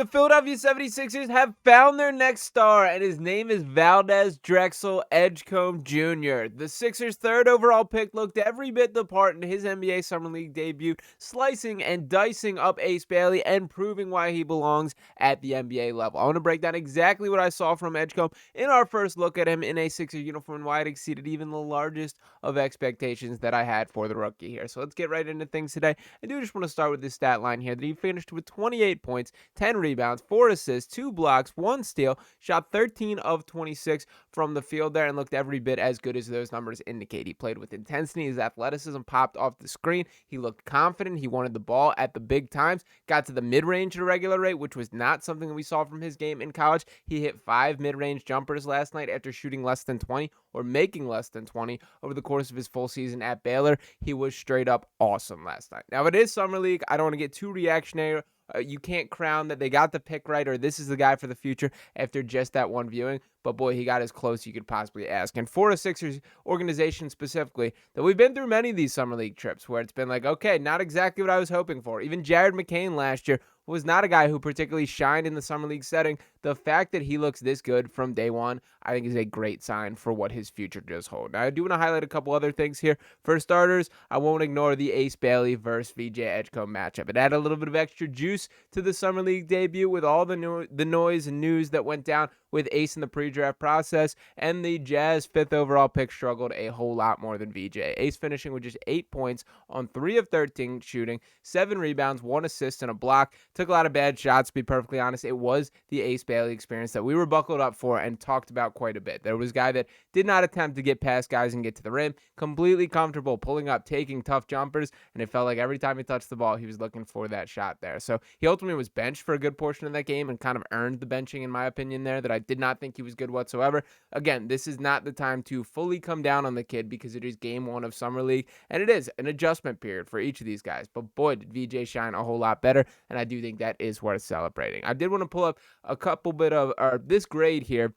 The Philadelphia 76ers have found their next star, and his name is Valdez Drexel Edgecombe Jr. The Sixers' third overall pick looked every bit the part in his NBA Summer League debut, slicing and dicing up Ace Bailey and proving why he belongs at the NBA level. I want to break down exactly what I saw from Edgecombe in our first look at him in a Sixers uniform and why it exceeded even the largest of expectations that I had for the rookie here. So let's get right into things today. I do just want to start with this stat line here that he finished with 28 points, 10 rebounds, 4 assists, 2 blocks, 1 steal, shot 13 of 26 from the field there, and looked every bit as good as those numbers indicate. He played with intensity. His athleticism popped off the screen. He looked confident. He wanted the ball at the big times, got to the mid-range at a regular rate, which was not something we saw from his game in college. He hit 5 mid-range jumpers last night after shooting less than 20 or making less than 20 over the course of his full season at Baylor. He was straight up awesome last night. Now, it is Summer League. I don't want to get too reactionary. You can't crown that they got the pick right or this is the guy for the future after just that one viewing. But boy, he got as close you could possibly ask. And for a Sixers organization specifically, that we've been through many of these Summer League trips where it's been like, okay, not exactly what I was hoping for. Even Jared McCain last year was not a guy who particularly shined in the Summer League setting. The fact that he looks this good from day one, I think is a great sign for what his future does hold. Now, I do want to highlight a couple other things here. For starters, I won't ignore the Ace Bailey versus VJ Edgecombe matchup. It added a little bit of extra juice to the Summer League debut with all the noise and news that went down with Ace in the pre-draft process, and the Jazz 5th overall pick struggled a whole lot more than VJ. Ace finishing with just 8 points on 3 of 13 shooting, 7 rebounds, 1 assist, and a block. Took a lot of bad shots, to be perfectly honest. It was the Ace Bailey experience that we were buckled up for and talked about quite a bit. There was a guy that did not attempt to get past guys and get to the rim, completely comfortable pulling up, taking tough jumpers, and it felt like every time he touched the ball, he was looking for that shot there. So he ultimately was benched for a good portion of that game and kind of earned the benching, in my opinion, there, that I did not think he was good whatsoever. Again, this is not the time to fully come down on the kid because it is game one of Summer League, and it is an adjustment period for each of these guys. But boy, did VJ shine a whole lot better, and I do think that is worth celebrating. I did want to pull up a couple bit of this grade here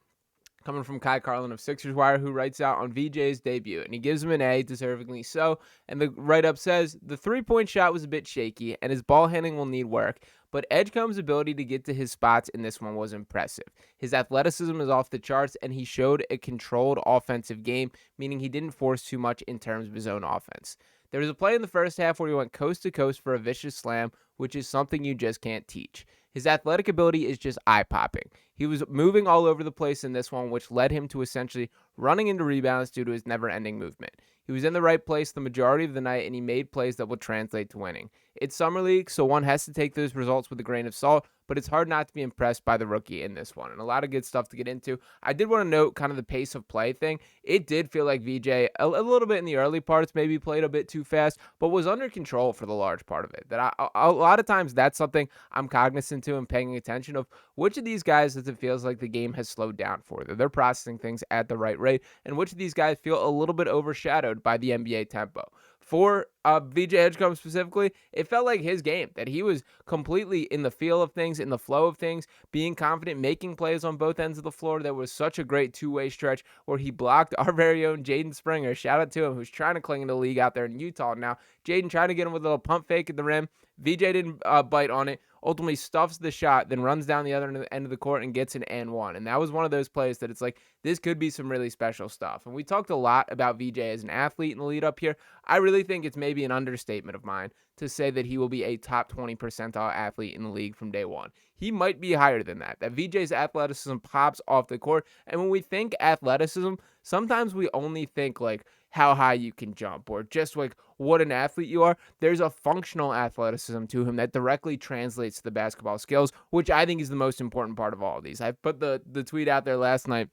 coming from Kai Carlin of Sixers Wire, who writes out on VJ's debut, and he gives him an A, deservedly so. And the write-up says, the three-point shot was a bit shaky, and his ball handling will need work, but Edgecombe's ability to get to his spots in this one was impressive. His athleticism is off the charts, and he showed a controlled offensive game, meaning he didn't force too much in terms of his own offense. There was a play in the first half where he went coast to coast for a vicious slam, which is something you just can't teach. His athletic ability is just eye-popping. He was moving all over the place in this one, which led him to essentially running into rebounds due to his never-ending movement. He was in the right place the majority of the night, and he made plays that will translate to winning. It's Summer League, so one has to take those results with a grain of salt, but it's hard not to be impressed by the rookie in this one, and a lot of good stuff to get into. I did want to note kind of the pace of play thing. It did feel like VJ, a little bit in the early parts, maybe played a bit too fast, but was under control for the large part of it. That a lot of times that's something I'm cognizant to and paying attention of. Which of these guys does it feels like the game has slowed down for? They're processing things at the right rate, and which of these guys feel a little bit overshadowed by the NBA tempo? For VJ Edgecombe specifically, it felt like his game, that he was completely in the feel of things, in the flow of things, being confident, making plays on both ends of the floor. There was such a great two-way stretch where he blocked our very own Jaden Springer, shout out to him, who's trying to cling into the league out there in Utah now. Jaden trying to get him with a little pump fake at the rim. VJ didn't bite on it, ultimately stuffs the shot, then runs down the other end of the court and gets an and one. And that was one of those plays that it's like, this could be some really special stuff. And we talked a lot about VJ as an athlete in the lead up here. I really think it's maybe an understatement of mine to say that he will be a top 20 percentile athlete in the league from day one. He might be higher than that. That VJ's athleticism pops off the court. And when we think athleticism, sometimes we only think like how high you can jump or just like what an athlete you are. There's a functional athleticism to him that directly translates to the basketball skills, which I think is the most important part of all of these. I put the tweet out there last night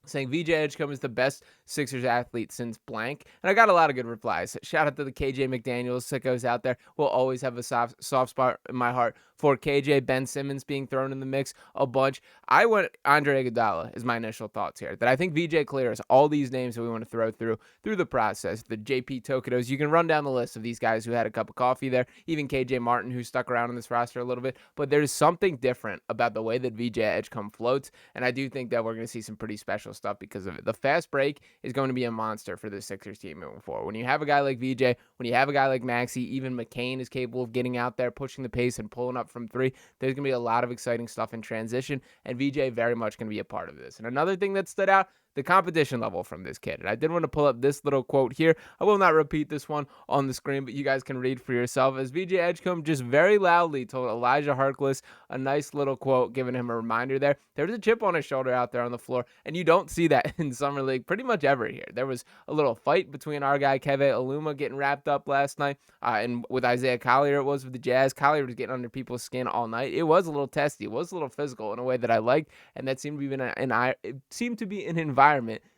saying VJ Edgecombe is the best Sixers athlete since blank. And I got a lot of good replies. Shout out to the KJ McDaniels sickos out there. We'll always have a soft spot in my heart for KJ. Ben Simmons being thrown in the mix a bunch. I went Andre Iguodala is my initial thoughts here. That I think VJ clears all these names that we want to throw through the process. The JP Tokidos. You can run down the list of these guys who had a cup of coffee there. Even KJ Martin, who stuck around on this roster a little bit. But there's something different about the way that VJ Edgecombe floats. And I do think that we're going to see some pretty special stuff because of it. The fast break is going to be a monster for the Sixers team moving forward. When you have a guy like VJ, when you have a guy like Maxey, even McCain is capable of getting out there, pushing the pace and pulling up from three. There's going to be a lot of exciting stuff in transition, and VJ very much going to be a part of this. And another thing that stood out, the competition level from this kid. And I did want to pull up this little quote here. I will not repeat this one on the screen, but you guys can read for yourself. As VJ Edgecombe just very loudly told Elijah Harkless a nice little quote, giving him a reminder there. There was a chip on his shoulder out there on the floor, and you don't see that in Summer League pretty much ever here. There was a little fight between our guy Keve Aluma getting wrapped up last night, and with Isaiah Collier it was with the Jazz. Collier was getting under people's skin all night. It was a little testy. It was a little physical in a way that I liked, and that seemed to be an environment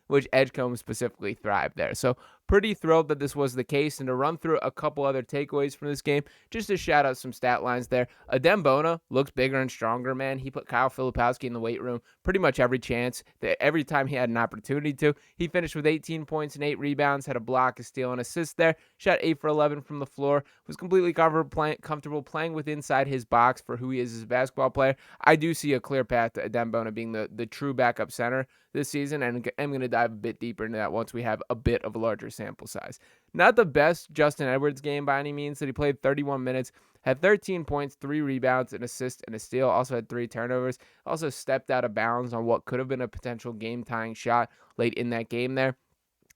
which Edgecombe specifically thrived there. So pretty thrilled that this was the case. And to run through a couple other takeaways from this game, just to shout out some stat lines there. Adem Bona looks bigger and stronger, man. He put Kyle Filipowski in the weight room pretty much every chance, every time he had an opportunity to. He finished with 18 points and 8 rebounds, had a block, a steal, and assist there. Shot 8 for 11 from the floor. Was completely comfortable playing with inside his box for who he is as a basketball player. I do see a clear path to Adem Bona being the true backup center this season, and I'm going to dive a bit deeper into that once we have a bit of a larger sample size. Not the best Justin Edwards game by any means, that he played 31 minutes, had 13 points, 3 rebounds, an assist, and a steal, also had 3 turnovers, also stepped out of bounds on what could have been a potential game-tying shot late in that game there.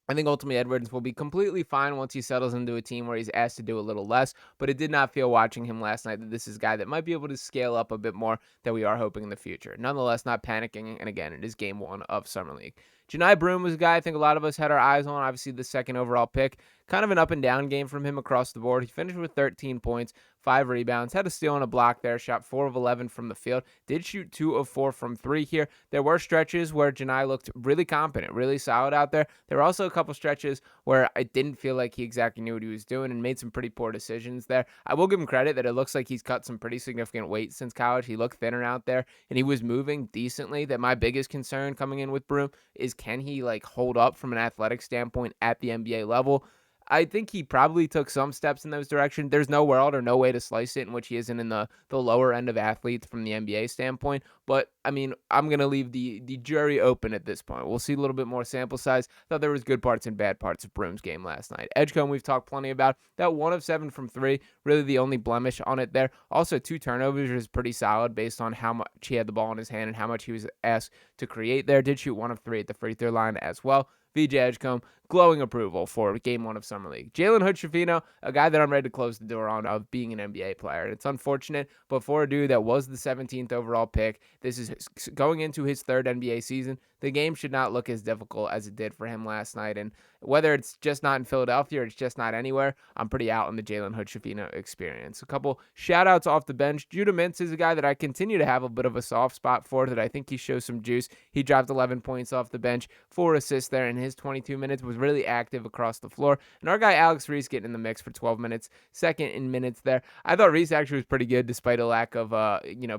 I think ultimately Edwards will be completely fine once he settles into a team where he's asked to do a little less, but it did not feel watching him last night that this is a guy that might be able to scale up a bit more that we are hoping in the future. Nonetheless, not panicking, and again, it is game 1 of Summer League. Janai Broome was a guy I think a lot of us had our eyes on, obviously the second overall pick. Kind of an up and down game from him across the board. He finished with 13 points, 5 rebounds, had a steal and a block there, shot 4 of 11 from the field, did shoot 2 of 4 from 3 here. There were stretches where Janai looked really competent, really solid out there. There were also a couple stretches where I didn't feel like he exactly knew what he was doing and made some pretty poor decisions there. I will give him credit that it looks like he's cut some pretty significant weight since college. He looked thinner out there, and he was moving decently. That my biggest concern coming in with Broome is, can he hold up from an athletic standpoint at the NBA level? I think he probably took some steps in those directions. There's no world or no way to slice it in which he isn't in the lower end of athletes from the NBA standpoint. But, I mean, I'm going to leave the jury open at this point. We'll see a little bit more sample size. Thought there was good parts and bad parts of Broome's game last night. Edgecombe, we've talked plenty about. That 1 of 7 from 3, really the only blemish on it there. Also, 2 turnovers is pretty solid based on how much he had the ball in his hand and how much he was asked to create there. Did shoot 1 of 3 at the free throw line as well. VJ Edgecombe, glowing approval for game 1 of Summer League. Jalen Hood-Schifino, a guy that I'm ready to close the door on of being an NBA player. It's unfortunate, but for a dude that was the 17th overall pick, this is going into his 3rd NBA season. The game should not look as difficult as it did for him last night. And whether it's just not in Philadelphia or it's just not anywhere, I'm pretty out on the Jalen Hood-Schifino experience. A couple shout-outs off the bench. Judah Mintz is a guy that I continue to have a bit of a soft spot for, that I think he shows some juice. He dropped 11 points off the bench, 4 assists there in his 22 minutes, was really active across the floor. And our guy Alex Reese getting in the mix for 12 minutes, second in minutes there. I thought Reese actually was pretty good despite a lack of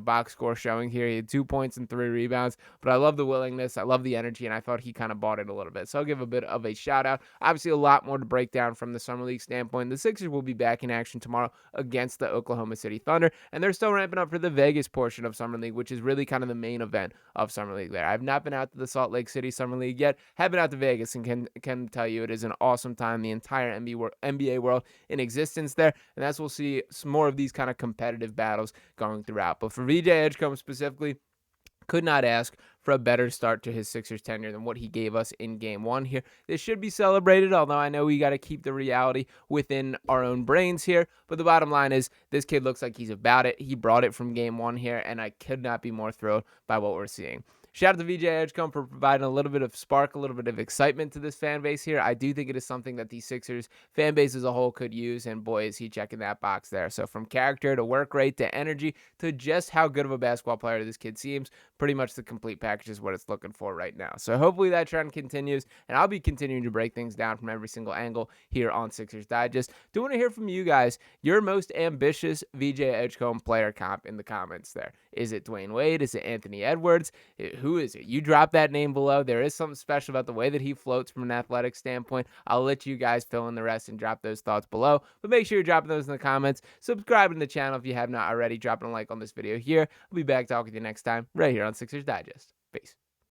box score showing here. He had 2 points and 3 rebounds, but I love the willingness, I love the energy, and I thought he kind of bought it a little bit. So I'll give a bit of a shout out. Obviously a lot more to break down from the Summer League standpoint. The Sixers will be back in action tomorrow against the Oklahoma City Thunder, and they're still ramping up for the Vegas portion of Summer League, which is really kind of the main event of Summer League there. I've not been out to the Salt Lake City Summer League yet, have been out to Vegas, and can tell you it is an awesome time. The entire NBA world in existence there, and that's we'll see some more of these kind of competitive battles going throughout. But for VJ Edgecombe specifically, could not ask for a better start to his Sixers tenure than what he gave us in game 1 here. This should be celebrated, although I know we got to keep the reality within our own brains here. But the bottom line is, this kid looks like he's about it. He brought it from game 1 here, and I could not be more thrilled by what we're seeing. Shout out to VJ Edgecombe for providing a little bit of spark, a little bit of excitement to this fan base here. I do think it is something that the Sixers fan base as a whole could use, and boy, is he checking that box there. So from character to work rate to energy to just how good of a basketball player this kid seems, pretty much the complete package is what it's looking for right now. So hopefully that trend continues, and I'll be continuing to break things down from every single angle here on Sixers Digest. Do want to hear from you guys, your most ambitious VJ Edgecombe player comp in the comments there. Is it Dwayne Wade? Is it Anthony Edwards? Who is it? You drop that name below. There is something special about the way that he floats from an athletic standpoint. I'll let you guys fill in the rest and drop those thoughts below. But make sure you're dropping those in the comments. Subscribe to the channel if you have not already. Dropping a like on this video here. I'll be back talking to you next time right here on Sixers Digest. Peace.